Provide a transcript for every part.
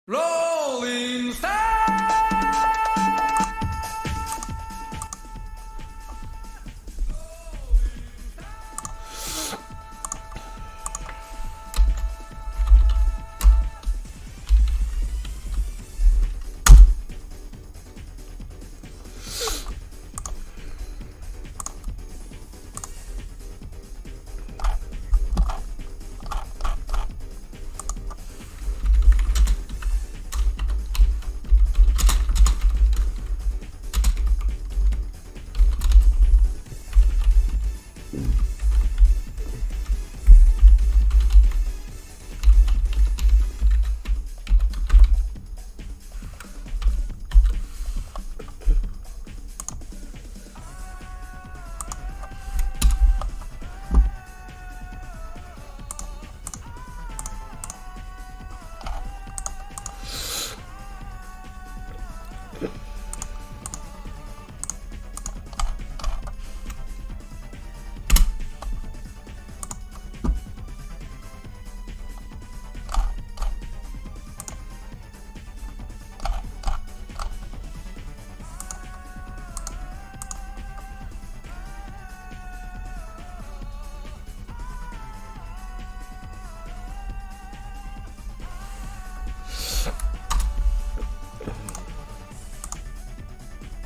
Rolling Stone!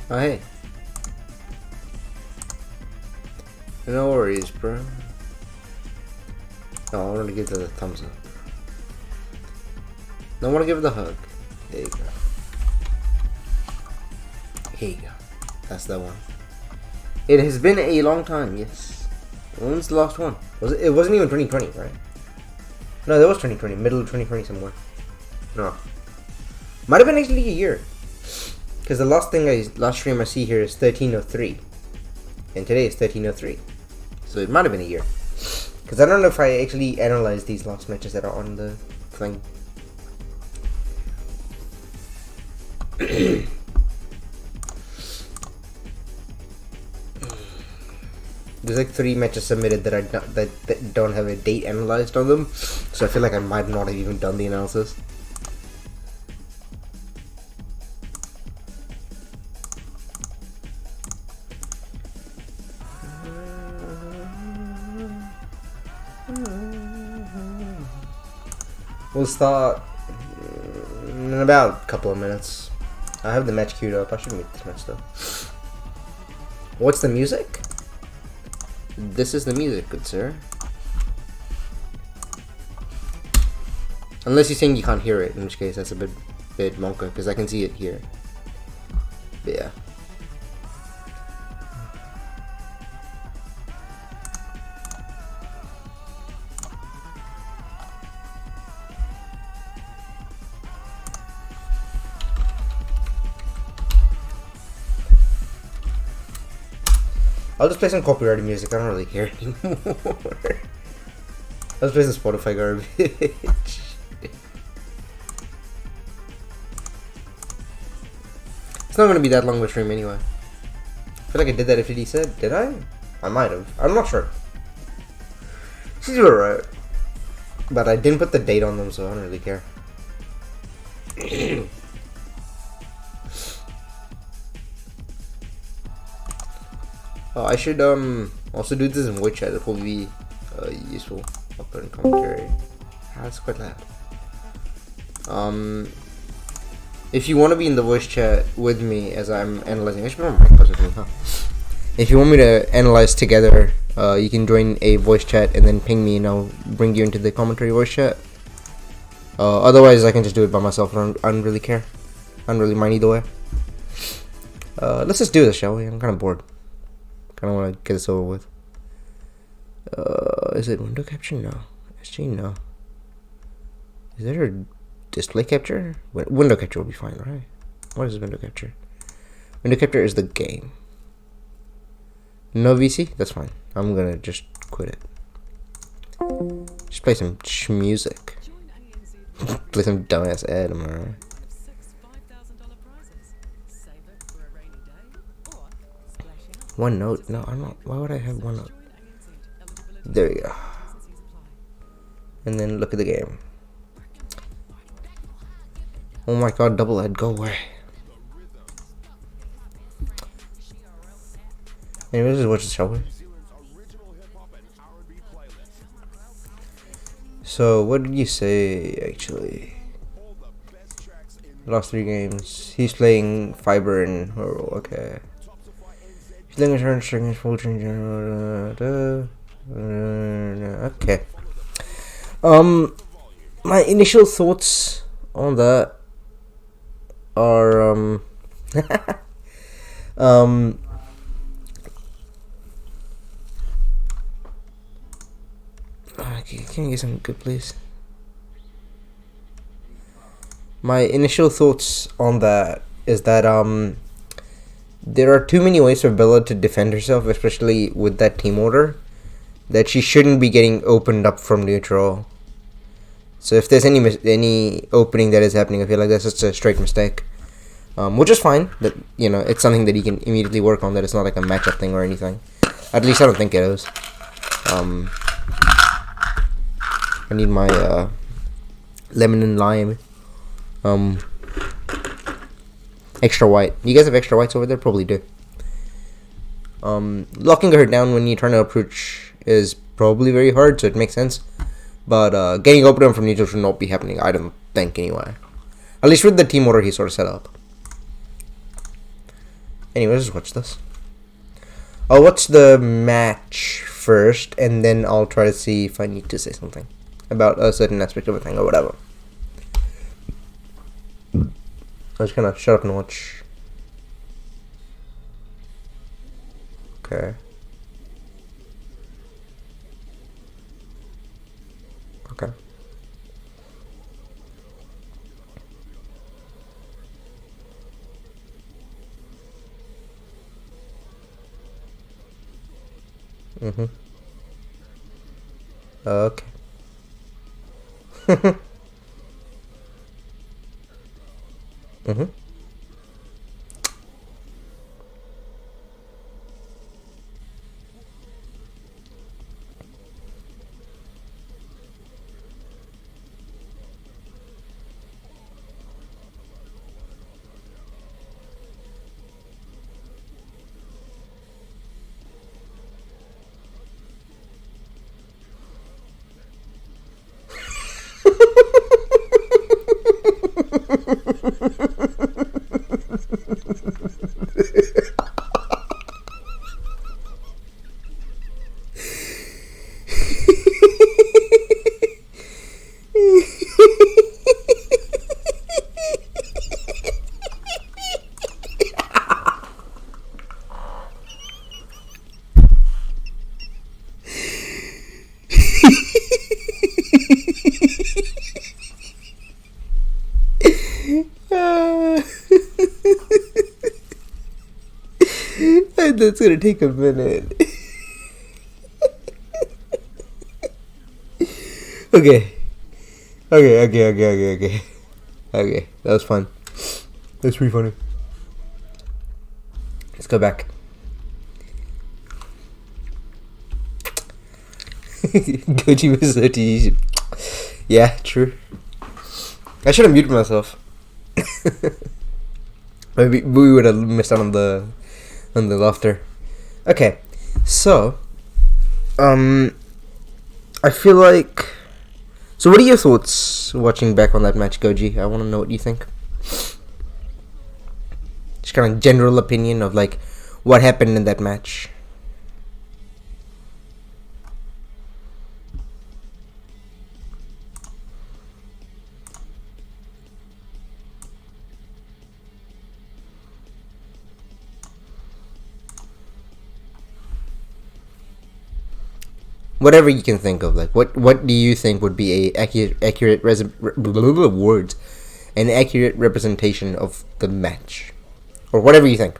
Oh, hey. No worries, bro. No, I want to give it a thumbs up. No, I want to give it a hug. There you go. Here you go. That's that one. It has been a long time, yes. When's the last one? It wasn't even 2020, right? No, there was 2020. Middle of 2020 somewhere. No. Might have been actually a year. Because the last stream I see here is 1303. And today is 1303. So it might have been a year. Because I don't know if I actually analyzed these last matches that are on the thing. There's like 3 matches submitted that don't have a date analyzed on them. So I feel like I might not have even done the analysis. We'll start in about a couple of minutes. I have the match queued up. I should meet this match though. What's the music? This is the music, good sir. Unless you're saying you can't hear it, in which case that's a bit monka, because I can see it here. But yeah. I'll just play some copyrighted music, I don't really care anymore. I'll just play some Spotify garbage. It's not gonna be that long of a stream anyway. I feel like I did that if he said, did I? I might have. I'm not sure. She's alright. But I didn't put the date on them, so I don't really care. I should also do this in voice chat. It'll probably be useful. Uploading commentary. That's quite loud. If you want to be in the voice chat with me as I'm analyzing, I should put my mic closer to me, huh? If you want me to analyze together, you can join a voice chat and then ping me, and I'll bring you into the commentary voice chat. Otherwise, I can just do it by myself. I don't really care. I don't really mind either way. Let's just do this, shall we? I'm kind of bored. Kind of want to get this over with. Is it window capture? No. SG? No. Is there a display capture? Window capture will be fine, right? What is window capture? Window capture is the game. No VC? That's fine. I'm gonna just quit it. Just play some music. Play some dumbass ad, am I right? One note? No, I'm not. Why would I have one note? There we go. And then look at the game. Oh my god, double head, go away. Anyways, let's watch this, shall we? So, what did you say, actually? Last 3 games. He's playing Fiber and Hurl, okay. He's playing a turn string, full change, okay. My initial thoughts on that are, okay, can you get some good, please? My initial thoughts on that is that there are too many ways for Bella to defend herself, especially with that team order, that she shouldn't be getting opened up from neutral. So if there's any opening that is happening, I feel like that's just a straight mistake, which is fine. That, you know, it's something that he can immediately work on. That it's not like a matchup thing or anything. At least I don't think it is. I need my lemon and lime. Extra white. You guys have extra whites over there? Probably do. Locking her down when you try to approach is probably very hard, so it makes sense. But getting open from neutral should not be happening, I don't think, anyway. At least with the team order he sort of set up. Anyways, let's watch this. I'll watch the match first, and then I'll try to see if I need to say something about a certain aspect of a thing or whatever. I'm just gonna shut up and watch. Okay. Okay. Okay. That's gonna take a minute. Okay, that was fun. That's pretty funny. Let's go back. Goji was so easy. Yeah, true. I should have muted myself. Maybe we would have missed out on the laughter. Okay, so I feel like. So, what are your thoughts watching back on that match, Goji? I want to know what you think. Just kind of general opinion of like what happened in that match. Whatever you can think of, like what do you think would be an accurate representation of the match, or whatever you think.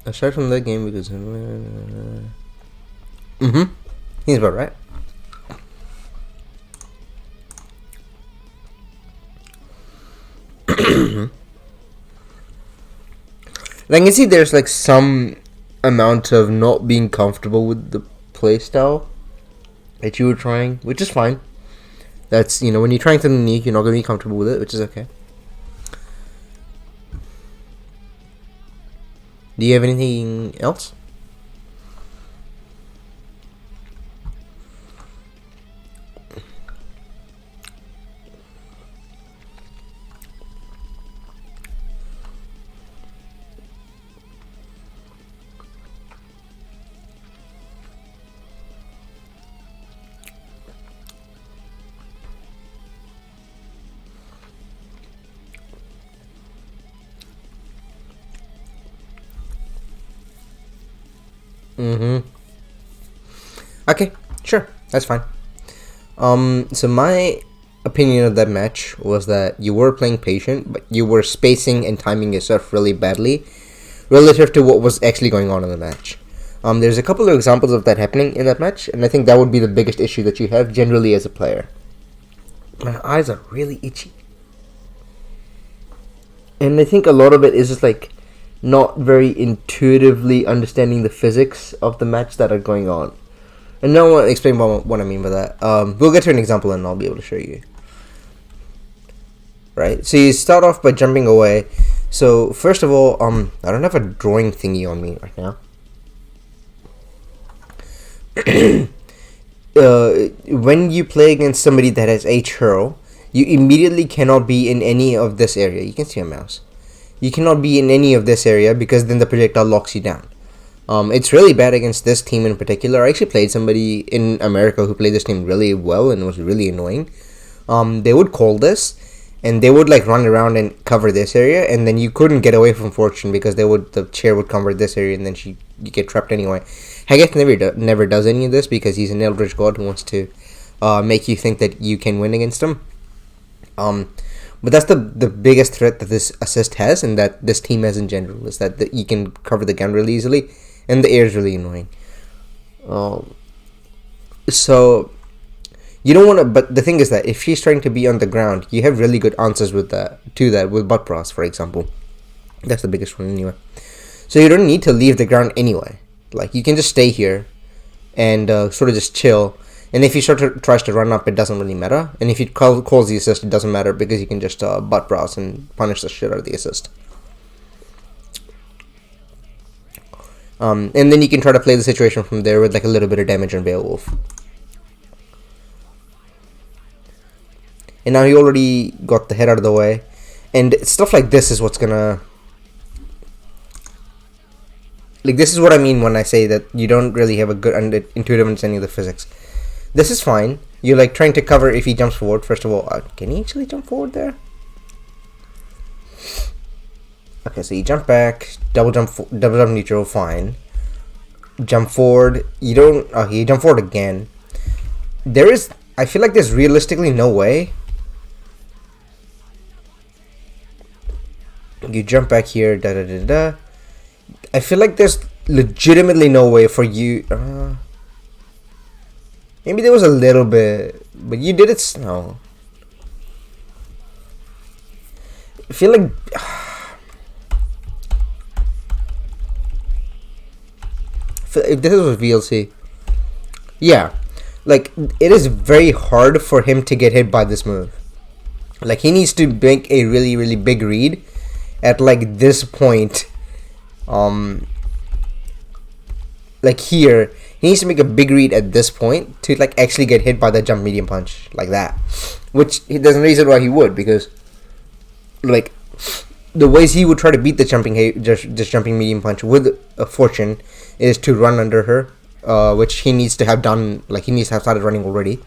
Aside from that game, because he's about right. I can see there's like some amount of not being comfortable with the playstyle that you were trying, which is fine. That's, when you're trying something unique, you're not going to be comfortable with it, which is okay. Do you have anything else? Okay, sure, that's fine. So my opinion of that match was that you were playing patient, but you were spacing and timing yourself really badly relative to what was actually going on in the match. There's a couple of examples of that happening in that match, and I think that would be the biggest issue that you have generally as a player. My eyes are really itchy. And I think a lot of it is just like not very intuitively understanding the physics of the match that are going on. And now I want to explain what I mean by that. We'll get to an example and I'll be able to show you. Right, so you start off by jumping away. So first of all, I don't have a drawing thingy on me right now. When you play against somebody that has H hurl, you immediately cannot be in any of this area. You can see a mouse. You cannot be in any of this area because then the projectile locks you down. It's really bad against this team in particular. I actually played somebody in America who played this team really well and it was really annoying. They would call this and they would like run around and cover this area, and then you couldn't get away from Fortune because the chair would cover this area and then you get trapped anyway. Haggith never does any of this because he's an Eldritch God who wants to make you think that you can win against him. But that's the biggest threat that this assist has and that this team has in general, is that you can cover the gun really easily and the air is really annoying. So you don't want to, but the thing is that if she's trying to be on the ground, you have really good answers with butt bras, for example. That's the biggest one anyway. So you don't need to leave the ground anyway. Like, you can just stay here and sort of just chill. And if he tries to run up, it doesn't really matter. And if he calls the assist, it doesn't matter because you can just butt browse and punish the shit out of the assist. And then you can try to play the situation from there with like a little bit of damage on Beowulf. And now he already got the head out of the way. And stuff like this is what's gonna... Like, this is what I mean when I say that you don't really have a good intuitive understanding of the physics. This is fine. You're like trying to cover if he jumps forward. First of all, can he actually jump forward there? Okay, so you jump back, double jump neutral, fine. Jump forward. You don't. Oh, you jump forward again. I feel like there's realistically no way. You jump back here. Da da da da. I feel like there's legitimately no way for you. Maybe there was a little bit, but you did it. No. I feel like. If this was VLC, yeah, like it is very hard for him to get hit by this move. Like, he needs to make a really, really big read at like this point. Like here, he needs to make a big read at this point to like actually get hit by the jump medium punch like that, which there's no reason why he would, because like the ways he would try to beat the jumping medium punch with a Fortune is to run under her, which he needs to have done. Like, he needs to have started running already,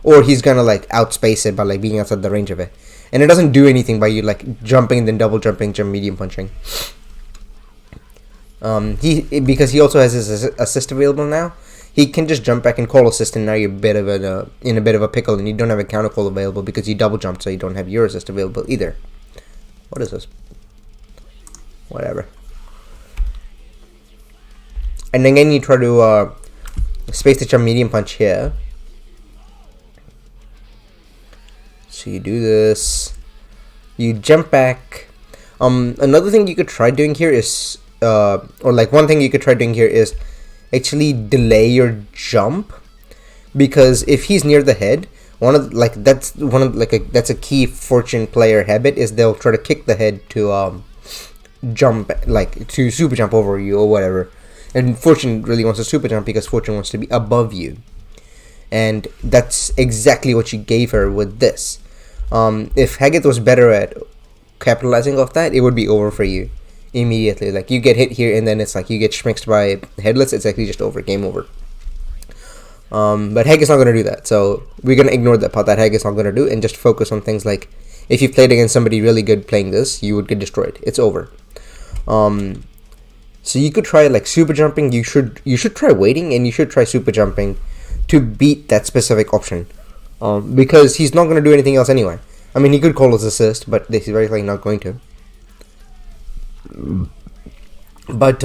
or he's gonna like outspace it by like being outside the range of it, and it doesn't do anything by you like jumping and then double jumping, jump medium punching. Because he also has his assist available now, he can just jump back and call assist, and now you're in a bit of a pickle, and you don't have a counter call available because you double jumped, so you don't have your assist available either. What is this? Whatever. And again, you try to space the jump medium punch here. So you do this. You jump back. Another thing you could try doing here is, or like one thing you could try doing here is actually delay your jump, because if he's near the head, that's a key Fortune player habit is they'll try to kick the head to jump, like to super jump over you or whatever, and Fortune really wants to super jump because Fortune wants to be above you, and that's exactly what you gave her with this. If Haggith was better at capitalizing off that, it would be over for you immediately. Like you get hit here and then it's like you get schmixed by headless, it's actually just over, game over. But Haggith's not going to do that, so we're going to ignore that part that Haggith's not going to do and just focus on things like if you played against somebody really good playing this, you would get destroyed. It's over. So you could try like super jumping. You should try waiting, and you should try super jumping to beat that specific option, because he's not going to do anything else anyway. I mean, he could call his assist, but he's very likely not going to. But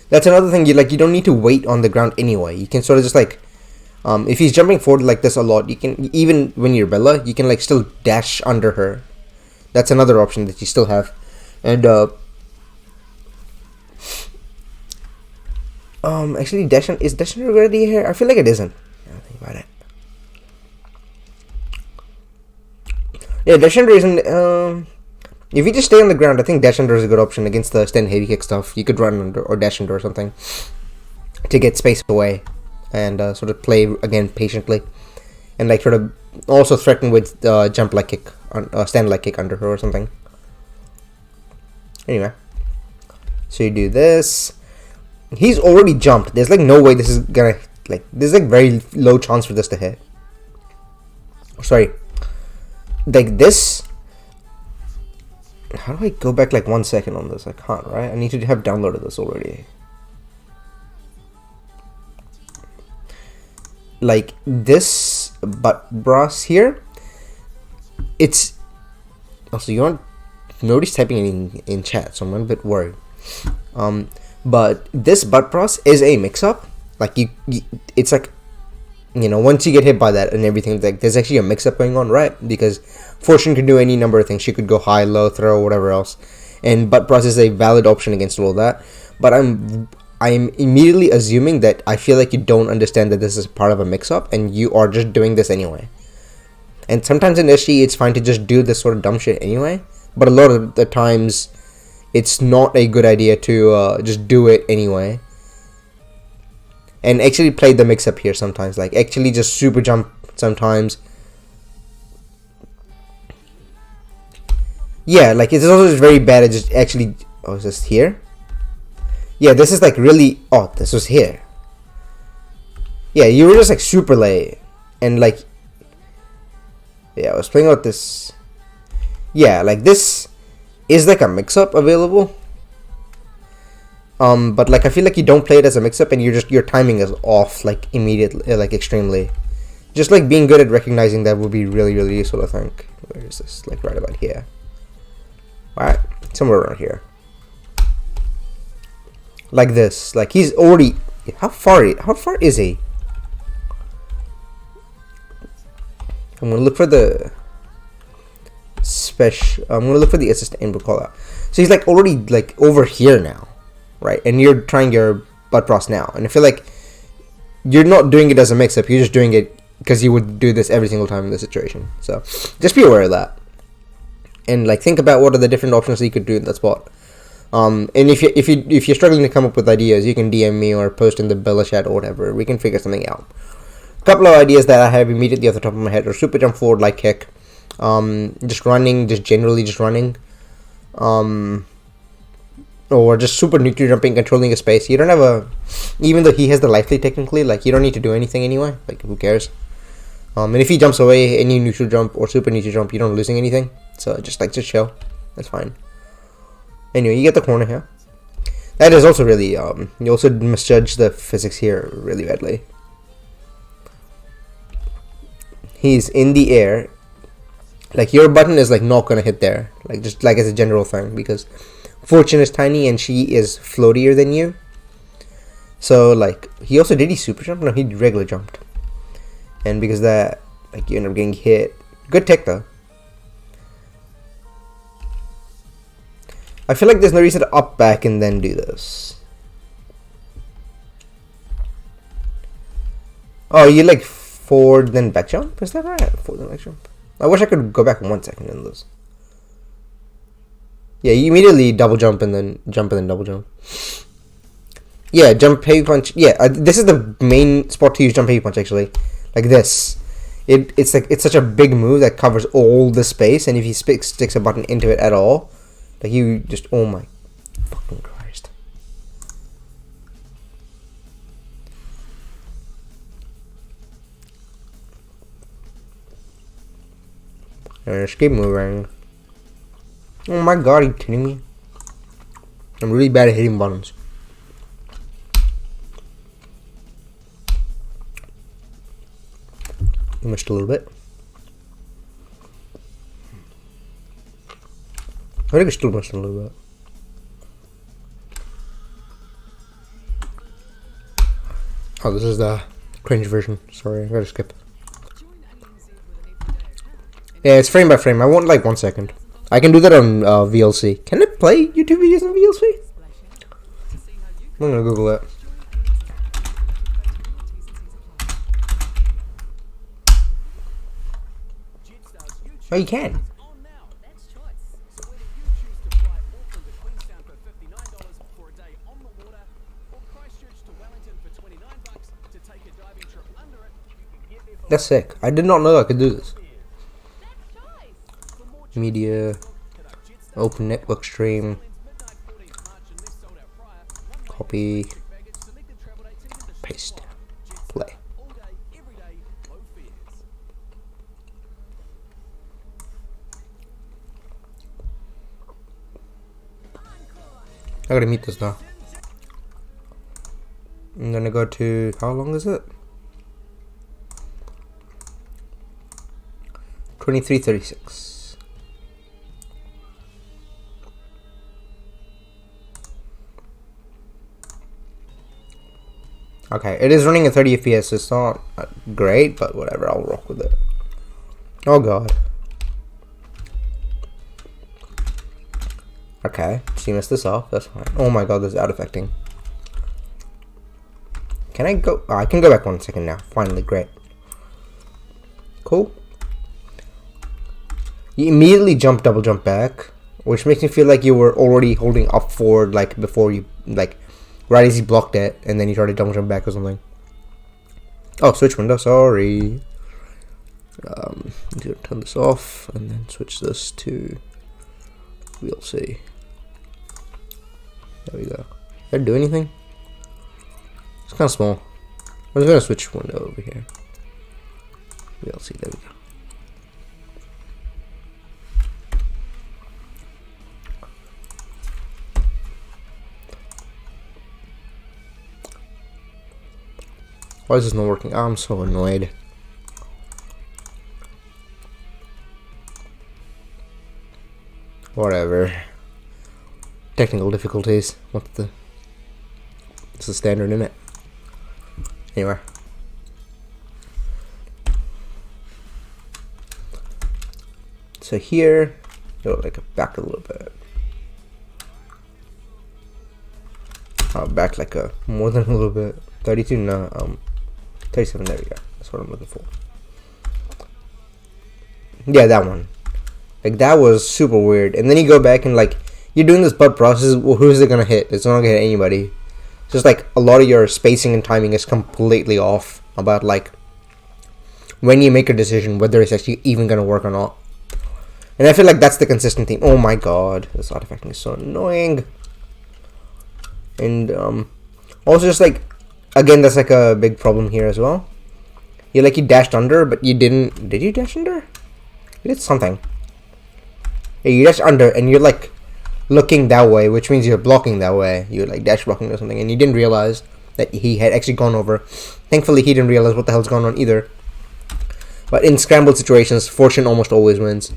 that's another thing. You don't need to wait on the ground anyway. You can sort of just like, if he's jumping forward like this a lot, you can, even when you're Bella, you can like still dash under her. That's another option that you still have. And actually, is Dashin already here? I feel like it isn't. I don't think about it. Yeah, dash under isn't. If you just stay on the ground, I think dash under is a good option against the stand heavy kick stuff. You could run under or dash under or something to get space away and sort of play again patiently, and like sort of also threaten with jump like kick, stand like kick under her or something. Anyway, so you do this. He's already jumped. There's like no way this is gonna there's like very low chance for this to hit. Sorry. Like this, how do I go back like 1 second on this? I can't, right? I need to have downloaded this already. Like this butt brass here, it's also, you aren't, nobody's typing in chat, so I'm a bit worried. But this butt brass is a mix-up. Like you it's like, once you get hit by that and everything, like there's actually a mix-up going on, right? Because Fortune can do any number of things. She could go high, low, throw, whatever else, and butt press is a valid option against all that. But I'm immediately assuming that I feel like you don't understand that this is part of a mix-up and you are just doing this anyway. And sometimes in SG it's fine to just do this sort of dumb shit anyway, but a lot of the times it's not a good idea to just do it anyway. And actually play the mix-up here sometimes. Like, actually just super jump sometimes. Yeah, like, it's also just very bad at just actually... Oh, is this here? Yeah, this is like really... Oh, this was here. Yeah, you were just like super late. And like... Yeah, I was playing out this... Yeah, like this is like a mix-up available. But like I feel like you don't play it as a mix-up and your timing is off like immediately, like extremely. Just like being good at recognizing that would be really, really useful, I think. Where is this? Like right about here. Alright, somewhere around here. Like this. Like he's already... How far is he? I'm gonna look for the I'm gonna look for the assist input call out. So he's like already like over here now. Right, and you're trying your butt cross now, and I feel like you're not doing it as a mix-up, you're just doing it because you would do this every single time in this situation. So just be aware of that, and like think about what are the different options that you could do in that spot. And if you're struggling to come up with ideas, you can DM me or post in the Bella chat or whatever. We can figure something out. A couple of ideas that I have immediately off the top of my head are super jump forward, like kick, just running, just generally just running, or just super nuclear jumping, controlling a space. You don't have a... Even though he has the life lead technically, like, you don't need to do anything anyway. Like, who cares? And if he jumps away, any neutral jump or super neutral jump, you're not losing anything. So, just chill. That's fine. Anyway, you get the corner here. That is also really... you also misjudge the physics here really badly. He's in the air. Like, your button is, like, not gonna hit there. Like, just, like, as a general thing. Because... Fortune is tiny and she is floatier than you. So like he super jump? No, he regular jumped. And because of that, like you end up getting hit. Good tech though. I feel like there's no reason to up back and then do this. Oh, you like forward then back jump? Is that right? Forward then back jump. I wish I could go back 1 second in this. Yeah, you immediately double jump and then double jump. Yeah, jump heavy punch. Yeah, this is the main spot to use jump heavy punch actually. Like this. It's like it's such a big move that covers all the space, and if he sticks a button into it at all, like you just, oh my fucking Christ. And just keep moving. Oh my god, are you kidding me? I'm really bad at hitting buttons. Missed a little bit. I think I still missed a little bit. Oh, this is the cringe version. Sorry, I gotta skip. Yeah, it's frame by frame. I want like 1 second. I can do that on VLC. Can it play YouTube videos on VLC? I'm gonna Google that. Oh, you can. That's sick. I did not know I could do this. Media, open network stream, copy, paste, play. I gotta meet this now. I'm gonna go to, how long is it? 23:36. Okay, it is running at 30 FPS. It's not great, but whatever. I'll rock with it. Oh god. Okay, she messed this off. That's fine. Oh my god, this is out affecting. Can I go? Oh, I can go back 1 second now. Finally, great. Cool. You immediately double jump back, which makes me feel like you were already holding up forward, like before you, like, right as you blocked it, and then you tried to double jump back or something. Oh, switch window, sorry. I'm gonna turn this off, and then switch this to, we'll see. There we go. Did I do anything? It's kind of small. I'm just gonna switch window over here. We'll see, there we go. Why is this not working? I'm so annoyed. Whatever. Technical difficulties. What's the... It's the standard, isn't it? Anyway. So here, go like back a little bit. Oh, back like a more than a little bit. 32, no, 37, there we go. That's what I'm looking for. Yeah, that one. Like, that was super weird. And then you go back and, like, you're doing this butt process. Well, who's it gonna hit? It's not gonna hit anybody. It's just, like, a lot of your spacing and timing is completely off about, like, when you make a decision, whether it's actually even gonna work or not. And I feel like that's the consistent theme. Oh my god. This artifacting is so annoying. And, also just, like, again, that's like a big problem here as well. You dashed under, but you didn't. Did you dash under? You did something. Yeah, you dashed under, and you're like looking that way, which means you're blocking that way. You're like dash blocking or something, and you didn't realize that he had actually gone over. Thankfully, he didn't realize what the hell's going on either. But in scrambled situations, fortune almost always wins.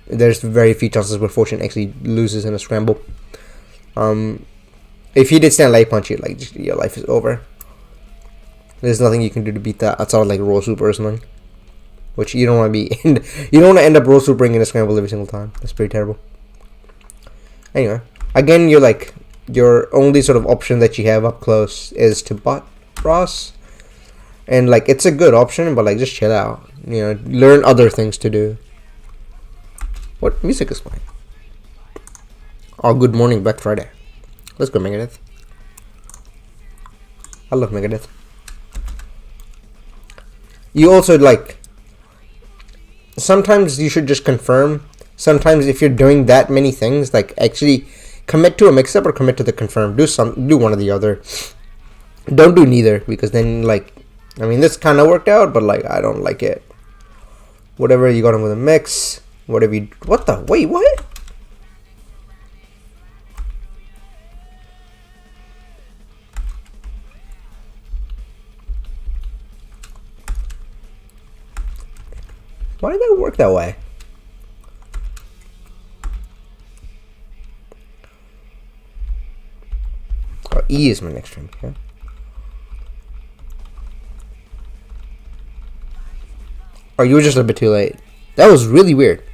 There's very few chances where fortune actually loses in a scramble. If he did stand light punch, you like just, your life is over. There's nothing you can do to beat that outside of like roll super or something, which you don't want to be. You don't want to end up roll supering in a scramble every single time. That's pretty terrible. Anyway, again, you're like, your only sort of option that you have up close is to butt Ross. And like, it's a good option, but like, just chill out. You know, learn other things to do. What music is playing? Oh, Good Morning Black Friday. Let's go, Megadeth. I love Megadeth. You also like, sometimes you should just confirm. Sometimes if you're doing that many things, like actually commit to a mix-up or commit to the confirm. Do one or the other. Don't do neither, because then like, I mean, this kind of worked out, but like, I don't like it. Whatever you got him with a mix, whatever you, what the, wait, what? Why did that work that way? Oh, E is my next turn, okay? Oh, you were just a bit too late. That was really weird.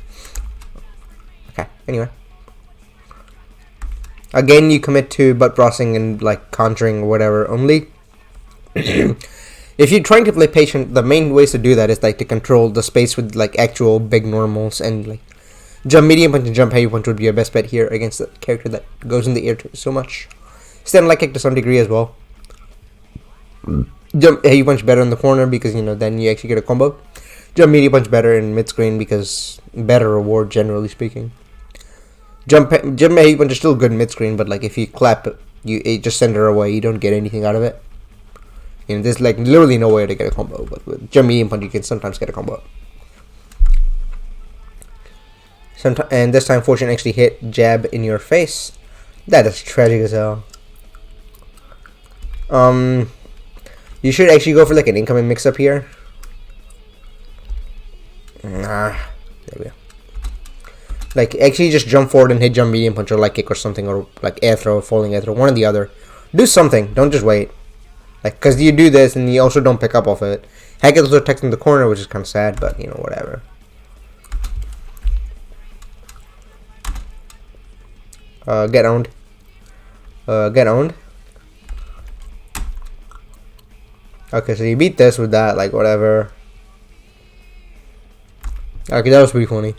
Okay, anyway. Again, you commit to butt crossing and like conjuring or whatever only. If you're trying to play patient, the main ways to do that is like to control the space with like actual big normals, and like jump medium punch and jump heavy punch would be your best bet here against the character that goes in the air so much. Stand like kick to some degree as well. Jump heavy punch better in the corner because, you know, then you actually get a combo. Jump medium punch better in mid screen because better reward generally speaking. Jump heavy punch is still good in mid screen, but like if you clap it just send her away, you don't get anything out of it. You know, there's like literally no way to get a combo, but with jump medium punch you can sometimes get a combo. And this time Fortune actually hit jab in your face. That is tragic as hell. You should actually go for like an incoming mix up here. Nah, there we go. Like actually just jump forward and hit jump medium punch or like kick or something, or like air throw, falling air throw, one or the other. Do something, don't just wait. Like, cause you do this and you also don't pick up off it. Heck, it's also texting the corner, which is kind of sad, but you know, whatever. Get owned. Get owned. Okay, so you beat this with that, like, whatever. Okay, that was pretty funny.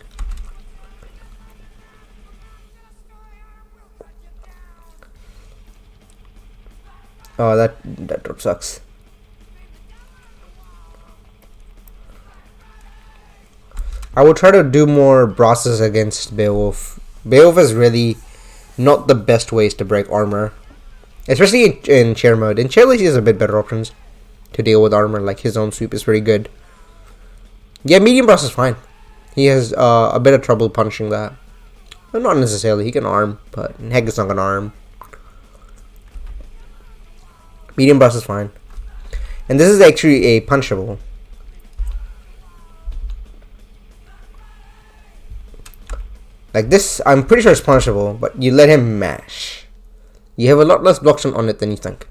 Oh, that drop sucks. I will try to do more brosses against Beowulf. Beowulf is really not the best ways to break armor, especially in chair mode. In chair, he has a bit better options to deal with armor. Like his own sweep is pretty good. Yeah, medium bross is fine. He has a bit of trouble punching that. Well, not necessarily. He can arm, but heck, it's not gonna arm. Medium bross is fine, and this is actually a punchable. Like this, I'm pretty sure it's punishable, but you let him mash. You have a lot less blocks on it than you think.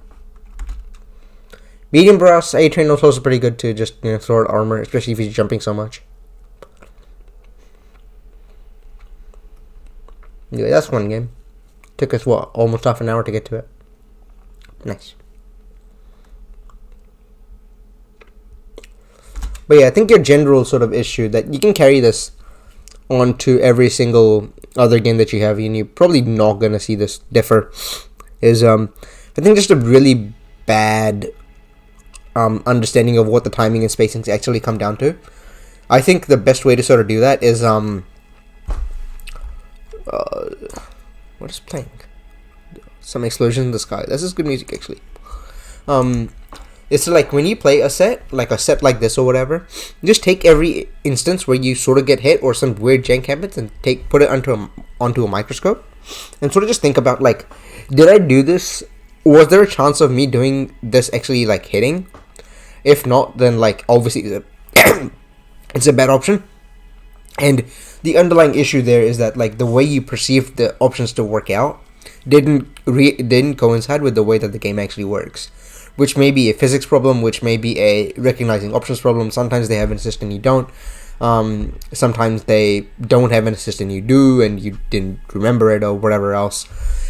Medium brass, A-Train also is pretty good to just, you know, throw out armor, especially if he's jumping so much. Anyway, that's one game. Took us, what, almost half an hour to get to it. Nice. But yeah, I think your general sort of issue that you can carry this onto every single other game that you have, and you're probably not going to see this differ, is I think just a really bad understanding of what the timing and spacings actually come down to. I think the best way to sort of do that is what is playing? Some explosion in the sky. This is good music actually. It's like when you play a set like this or whatever, just take every instance where you sort of get hit or some weird jank happens and put it onto a microscope and sort of just think about, like, did I do this? Was there a chance of me doing this actually like hitting? If not, then like obviously it's a bad option. And the underlying issue there is that like the way you perceive the options to work out didn't coincide with the way that the game actually works. Which may be a physics problem, which may be a recognizing options problem. Sometimes they have an assist and you don't. Sometimes they don't have an assist and you do, and you didn't remember it or whatever else.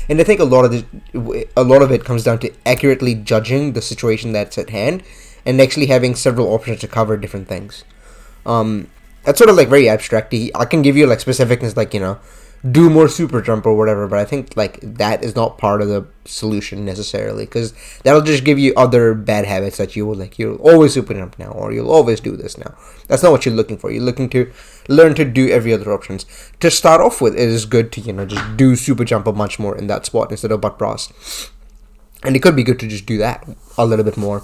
And I think a lot of it comes down to accurately judging the situation that's at hand, and actually having several options to cover different things. That's sort of like very abstract. I can give you like specificness, like, you know, do more super jump or whatever, but I think like that is not part of the solution necessarily, because that'll just give you other bad habits that you will, like, you'll always super jump now, or you'll always do this now. That's not what you're looking for. You're looking to learn to do every other options. To start off with, it is good to, you know, just do super jump a bunch more in that spot instead of butt bras, and it could be good to just do that a little bit more.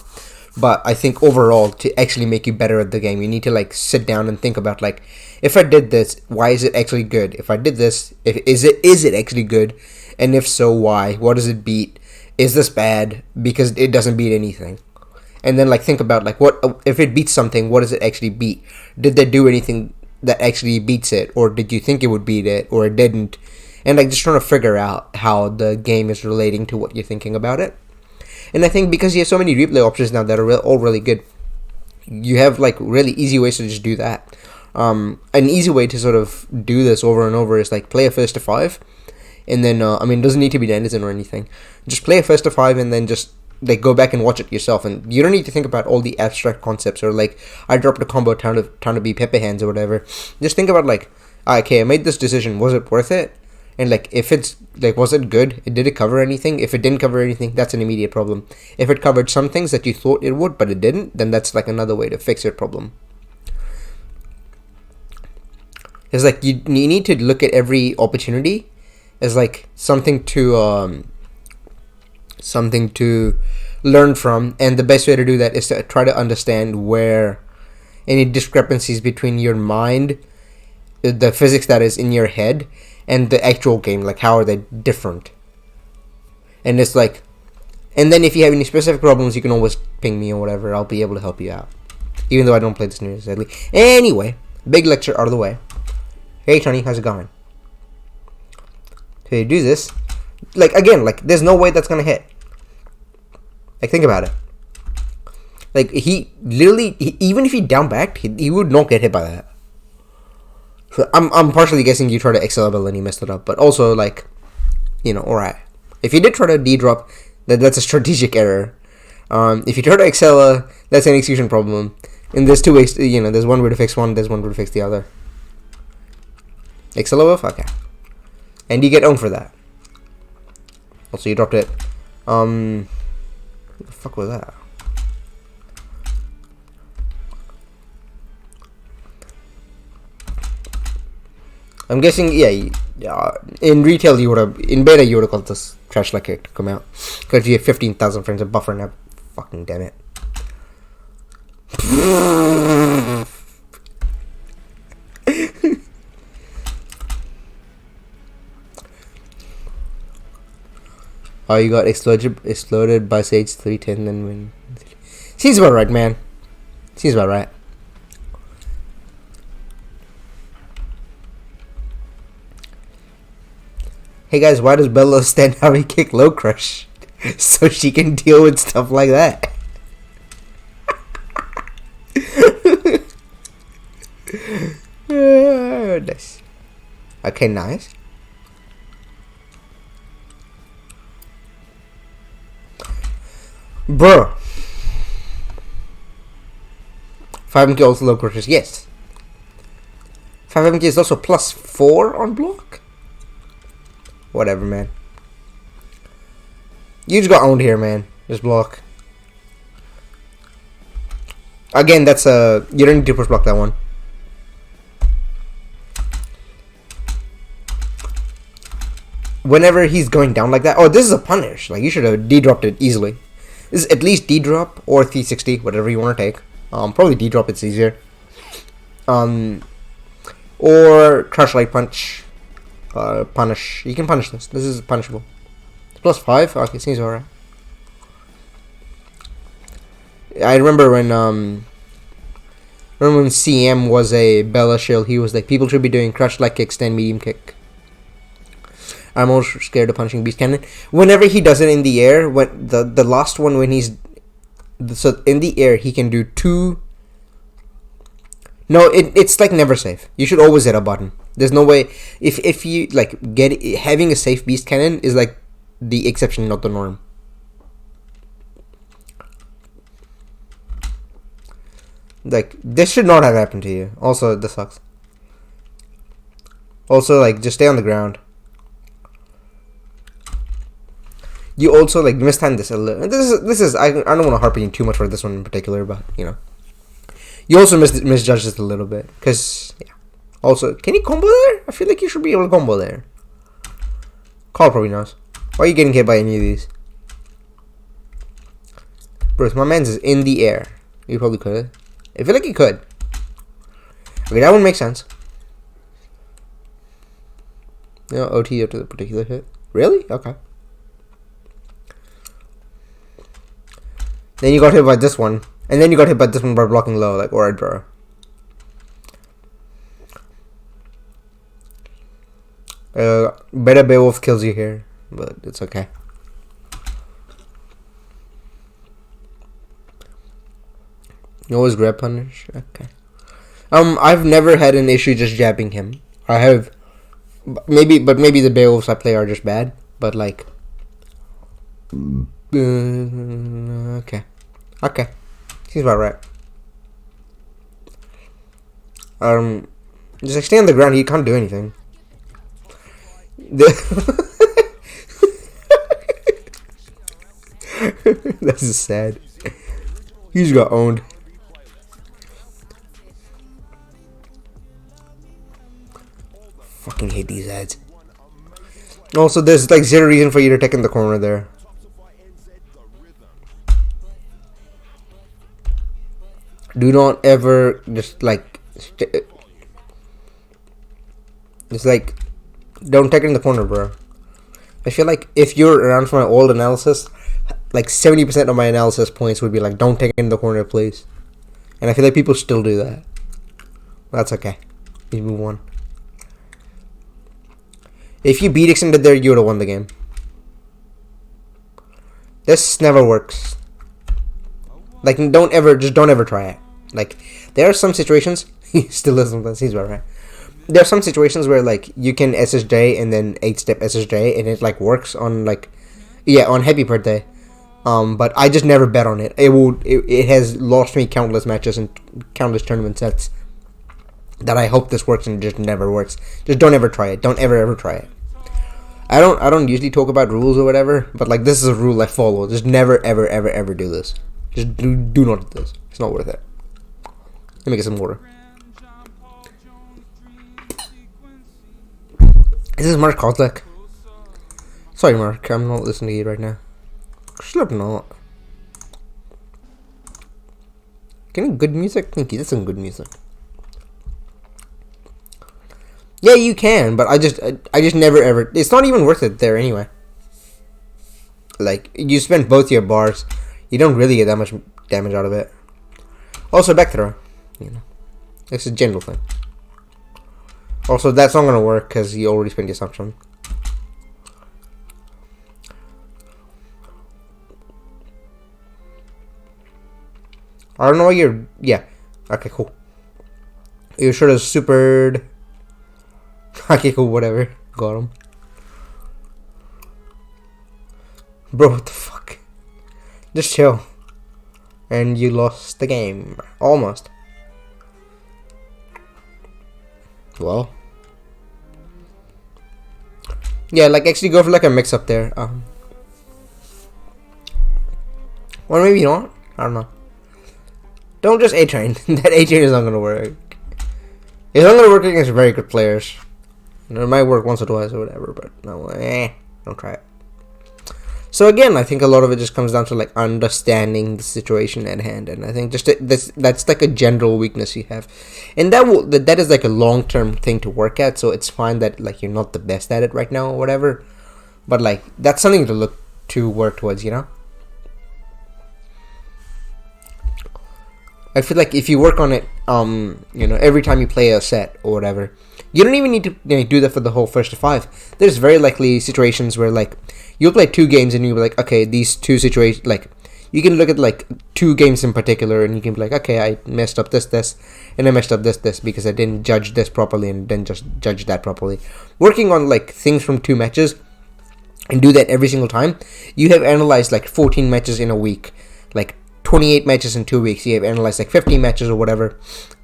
But I think overall, to actually make you better at the game, you need to like sit down and think about, like, if I did this, why is it actually good? If I did this, is it actually good? And if so, why? What does it beat? Is this bad? Because it doesn't beat anything. And then like think about, like, what if it beats something? What does it actually beat? Did they do anything that actually beats it, or did you think it would beat it, or it didn't? And like just trying to figure out how the game is relating to what you're thinking about it. And I think because you have so many replay options now that are all really good, you have like really easy ways to just do that. An easy way to sort of do this over and over is like play a first to 5, and then it doesn't need to be Denizen or anything. Just play a first to 5 and then just like go back and watch it yourself, and you don't need to think about all the abstract concepts or like I dropped a combo trying to be Pepe hands or whatever. Just think about like, okay, I made this decision, was it worth it? And like, if it's like, was it good? Did it cover anything? If it didn't cover anything, that's an immediate problem. If it covered some things that you thought it would, but it didn't, then that's like another way to fix your problem. It's like you need to look at every opportunity as like something to learn from, and the best way to do that is to try to understand where any discrepancies between your mind, the physics that is in your head, and the actual game, like how are they different. And it's like, and then if you have any specific problems, you can always ping me or whatever. I'll be able to help you out, even though I don't play this necessarily. Anyway, big lecture out of the way. Hey Tony, how's it going? So you do this, like, again, like there's no way that's gonna hit. Like, think about it. Like, he literally, even if he down backed, he would not get hit by that. So I'm partially guessing you tried to XL and you messed it up, but also, like, you know, alright. If you did try to D-drop, that's a strategic error. If you try to XL, that's an execution problem. And there's two ways, you know, there's one way to fix one, there's one way to fix the other. XL off? Okay. And you get owned for that. Also, you dropped it. What the fuck was that? I'm guessing, yeah, in retail you would have, in beta you would have called this trash like it to come out. Because you have 15,000 frames of buffer now. Fucking damn it. Oh, you got exploded by Sage 310 then when... Seems about right, man. Seems about right. Hey guys, why does Bella stand heavy kick low crush? So she can deal with stuff like that. Nice. Okay, nice. Bro. 5MK also low crushes, yes. 5MK is also +4 on block? Whatever, man. You just got owned here, man. Just block. Again, that's a... You don't need to push block that one. Whenever he's going down like that... Oh, this is a punish. Like, you should have D-dropped it easily. This is at least D-drop or 360, whatever you want to take. Probably D-drop, it's easier. Or crush light punch. Punish. You can punish this. This is punishable. +5. Okay, seems alright. I remember when CM was a Bella shield, he was like, people should be doing crush light kick, stand medium kick. I'm also scared of punching beast cannon. Whenever he does it in the air, when the last one when he's so in the air, he can do two No, it's like never safe. You should always hit a button. There's no way if you like having a safe beast cannon is like the exception, not the norm. Like this should not have happened to you. Also, this sucks. Also, like just stay on the ground. You also like mistimed this a little. This is I don't want to harp on you too much for this one in particular, but you know. You also misjudged this a little bit, because, yeah. Also, can you combo there? I feel like you should be able to combo there. Carl probably knows. Why are you getting hit by any of these? Bruce, my man's is in the air. You probably could. I feel like you could. Okay, that one makes sense. You know, OT up to the particular hit. Really? Okay. Then you got hit by this one. And then you got hit by this one by blocking low, like, alright, bro. Better Beowulf kills you here, but it's okay. You always grab punish? Okay. I've never had an issue just jabbing him. I have, maybe the Beowulfs I play are just bad, but like, okay. Seems about right. Just like stay on the ground. He can't do anything. That's just sad. He just got owned. Fucking hate these ads. Also, there's like zero reason for you to take in the corner there. Do not ever just like it's like don't take it in the corner, bro. I feel like if you're around for my old analysis, like 70% of my analysis points would be like don't take it in the corner, please. And I feel like people still do that. That's okay. We move on. If you beat extended there, you would have won the game. This never works. Like don't ever try it. Like, there are some situations, he still listens to this, he's about right. There are some situations where, like, you can SSJ and then 8-step SSJ, and it, like, works on, like, yeah, on Happy Birthday. But I just never bet on it. It has lost me countless matches and countless tournament sets that I hope this works and it just never works. Just don't ever try it. Don't ever try it. I don't usually talk about rules or whatever, but, like, this is a rule I follow. Just never, ever do this. Just do not do this. It's not worth it. Let me get some water. Is this Mark Kozlak? Sorry, Mark. I'm not listening to you right now. Slip not. Getting good music? Thank you. That's some good music. Yeah, you can, but I just never ever. It's not even worth it there anyway. Like, you spend both your bars, you don't really get that much damage out of it. Also, back throw. You know, it's a general thing. Also, that's not gonna work because you already spent the assumption. I don't know why you're. Yeah. Okay, cool. You should have supered. Okay, cool, whatever. Got him. Bro, what the fuck? Just chill. And you lost the game. Almost. Well. Yeah, like actually go for like a mix up there. Or maybe not. I don't know. Don't just A-train. That A-train is not gonna work. It's not gonna work against very good players. You know, it might work once or twice or whatever, but no, don't try it. So again, I think a lot of it just comes down to like understanding the situation at hand, and I think just that's like a general weakness you have, and that is like a long-term thing to work at. So it's fine that like you're not the best at it right now or whatever, but like that's something to work towards, you know. I feel like if you work on it, you know, every time you play a set or whatever, you don't even need to do that for the whole first to 5. There's very likely situations where like you'll play 2 games and you'll be like, okay, these 2 situations, like you can look at like 2 games in particular, and you can be like, okay, I messed up this, and I messed up this because I didn't judge this properly and didn't just judge that properly. Working on like things from 2 matches and do that every single time, you have analyzed like 14 matches in a week, like 28 matches in 2 weeks. You have analyzed like 50 matches or whatever,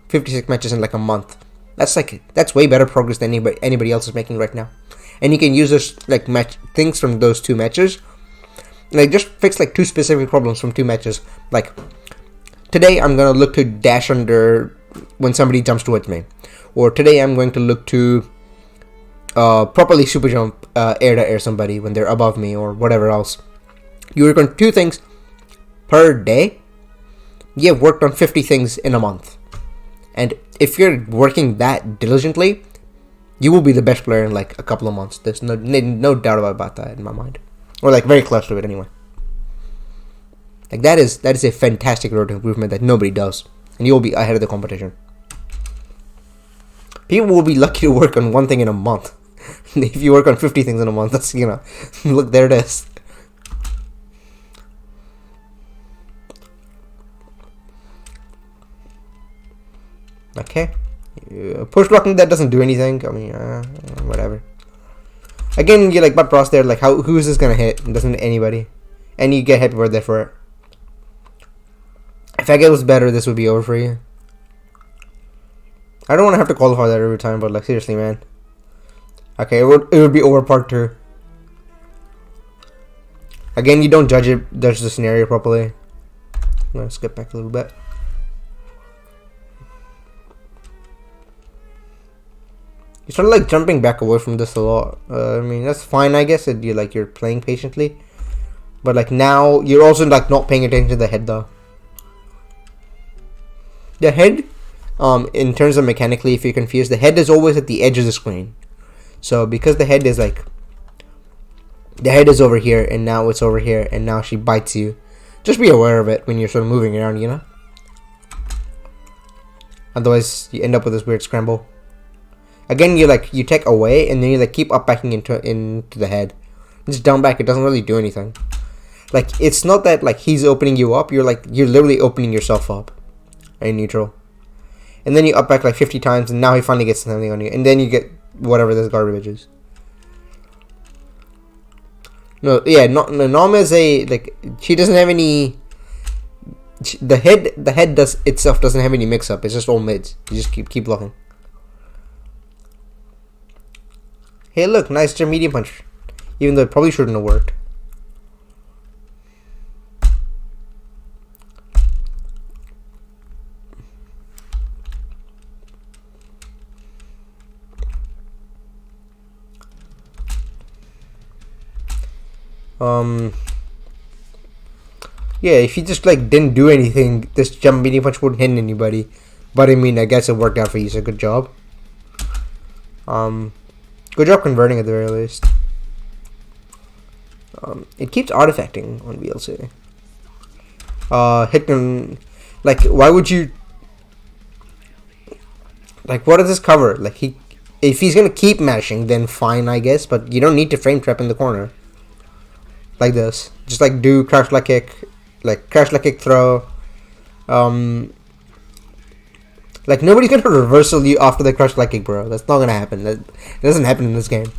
56 matches in like a month. That's way better progress than anybody else is making right now. And you can use those like match things from those 2 matches, like just fix like 2 specific problems from 2 matches. Like today I'm gonna look to dash under when somebody jumps towards me, or today I'm going to look to properly super jump air to air somebody when they're above me, or whatever else. You work on 2 things per day. You have worked on 50 things in a month, and if you're working that diligently, you will be the best player in like a couple of months. There's no doubt about that in my mind, or like very close to it anyway. Like that is a fantastic road to improvement that nobody does, and you'll be ahead of the competition. People will be lucky to work on 1 thing in a month. If you work on 50 things in a month, that's, you know, look, there it is. Okay. Push blocking, that doesn't do anything. I mean, whatever. Again, you're like, but Bros there, like, who is this gonna hit? It doesn't hit anybody. And you get hit right there for it. If Agate was better, this would be over for you. I don't want to have to qualify that every time, but like, seriously, man. Okay, it would be over part 2. Again, you don't judge the scenario properly. I'm gonna skip back a little bit. You start like jumping back away from this a lot. I mean, that's fine, I guess. You're playing patiently, but like now you're also like not paying attention to the head though. The head, in terms of mechanically, if you're confused, the head is always at the edge of the screen. So because the head is over here, and now it's over here, and now she bites you, just be aware of it when you're sort of moving around, you know. Otherwise, you end up with this weird scramble. Again, you take away, and then you like keep up backing into the head. Just down back, it doesn't really do anything. Like, it's not that like he's opening you up. You're literally opening yourself up in neutral. And then you up back like 50 times, and now he finally gets something on you, and then you get whatever this garbage is. No, yeah, Norma is she doesn't have any. The head doesn't have any mix up. It's just all mids. You just keep blocking. Hey, look, nice medium punch. Even though it probably shouldn't have worked. Yeah, if you just like didn't do anything, this jump medium punch wouldn't hit anybody. But I mean, I guess it worked out for you, so good job. Good job converting at the very least. It keeps artifacting on VLC. Like, why would you? Like, what does this cover? Like, if he's gonna keep mashing, then fine, I guess. But you don't need to frame trap in the corner. Like this, just like do crash leg kick, throw. Like, nobody's gonna reversal you after the crash leg kick, bro. That's not gonna happen. It doesn't happen in this game.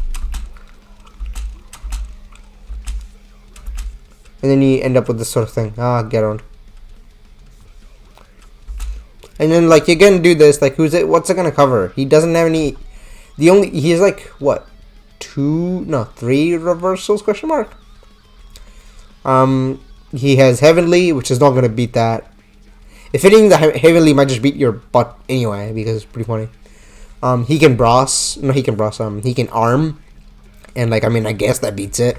And then you end up with this sort of thing. Get on. And then like you're gonna do this. Like, what's it gonna cover? He doesn't have any. He's like what? 3 reversals? Question mark. He has Heavenly, which is not gonna beat that. If hitting the Heavenly might just beat your butt anyway, because it's pretty funny. He can Brass. No, he can Brass. He can Arm. And, like, I mean, I guess that beats it.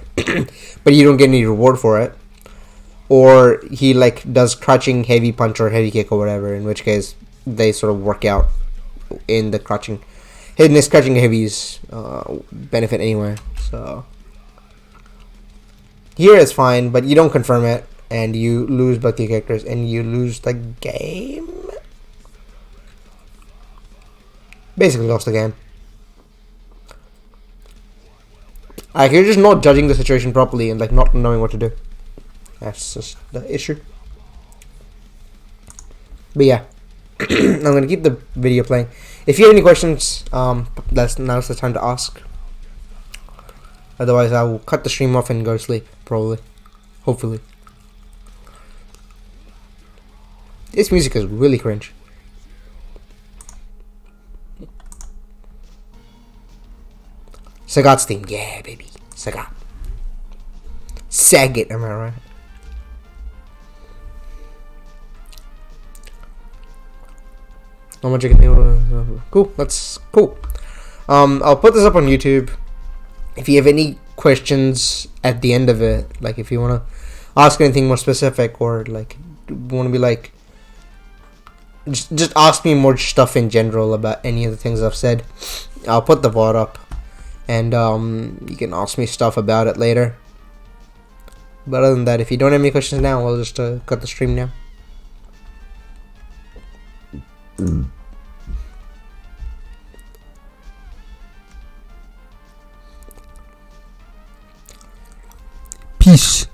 But you don't get any reward for it. Or he, like, does Crouching Heavy Punch or Heavy Kick or whatever, in which case they sort of work out in the Crouching. Hitting his Crouching Heavies benefit anyway. So here it's fine, but you don't confirm it. And you lose both your characters, and you lose the game. Basically lost the game. Like, you're just not judging the situation properly and like not knowing what to do. That's just the issue. But yeah, I'm gonna keep the video playing. If you have any questions, now's the time to ask. Otherwise, I will cut the stream off and go to sleep. Probably, hopefully. This music is really cringe. Sagat's theme, yeah, baby, Sagat. Sagat, am I right? How much you can cool. That's cool. I'll put this up on YouTube. If you have any questions at the end of it, like if you wanna ask anything more specific, or like wanna be like, just ask me more stuff in general about any of the things I've said, I'll put the VOD up, and you can ask me stuff about it later. But other than that, if you don't have any questions now, I'll just cut the stream now. Peace.